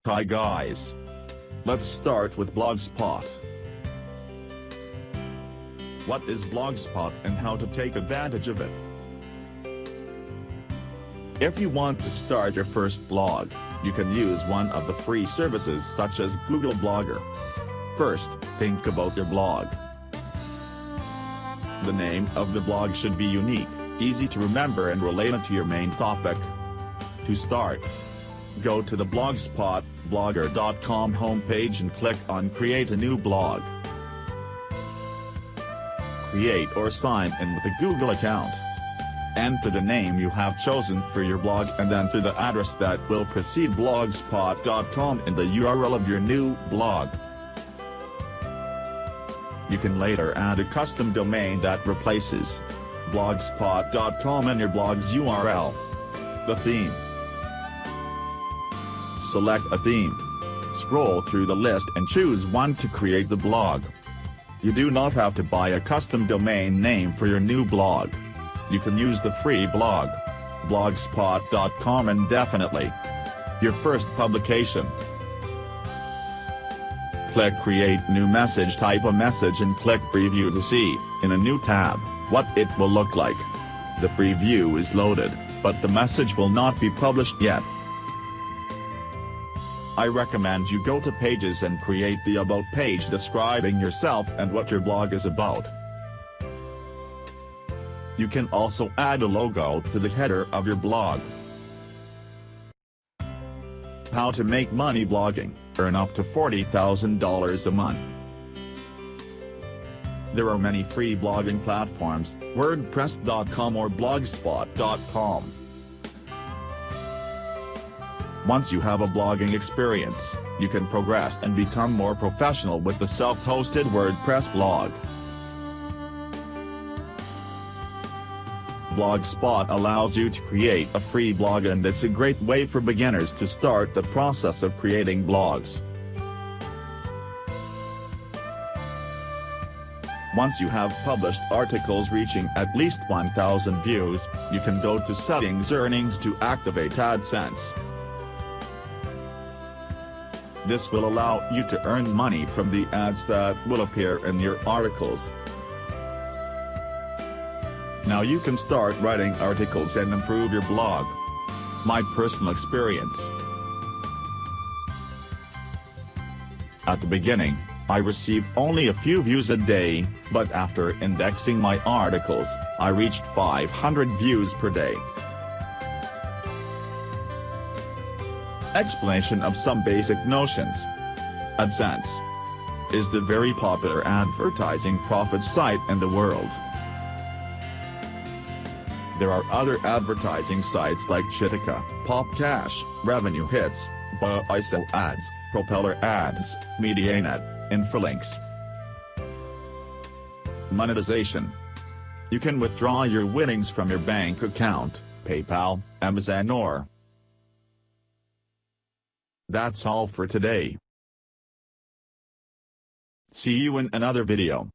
Hi guys. Let's start with Blogspot. What is Blogspot and how to take advantage of it? If you want to start your first blog, you can use one of the free services such as Google Blogger. First, think about your blog. The name of the blog should be unique, easy to remember and related to your main topic. To start, go to the blogspot.blogger.com homepage and click on Create a new blog. Create or sign in with a Google account. Enter the name you have chosen for your blog and enter the address that will precede blogspot.com in the URL of your new blog. You can later add a custom domain that replaces blogspot.com in your blog's URL. The theme. Select a theme. Scroll through the list and choose one to create the blog. You do not have to buy a custom domain name for your new blog. You can use the free blog, blogspot.com indefinitely. Your first publication. Click Create New Message, type a message and click Preview to see, in a new tab, what it will look like. The preview is loaded, but the message will not be published yet. I recommend you go to Pages and create the About page describing yourself and what your blog is about. You can also add a logo to the header of your blog. How to make money blogging, earn up to $40,000 a month. There are many free blogging platforms, WordPress.com or Blogspot.com. Once you have a blogging experience, you can progress and become more professional with the self-hosted WordPress blog. Blogspot allows you to create a free blog, and it's a great way for beginners to start the process of creating blogs. Once you have published articles reaching at least 1,000 views, you can go to Settings Earnings to activate AdSense. This will allow you to earn money from the ads that will appear in your articles. Now you can start writing articles and improve your blog. My personal experience. At the beginning, I received only a few views a day, but after indexing my articles, I reached 500 views per day. Explanation of some basic notions. AdSense is the very popular advertising profit site in the world. There are other advertising sites like Chitika, Popcash, Revenue Hits, Buy-Sell Ads, Propeller Ads, MediaNet, Infolinks. Monetization. You can withdraw your winnings from your bank account, PayPal, Amazon or. That's all for today. See you in another video.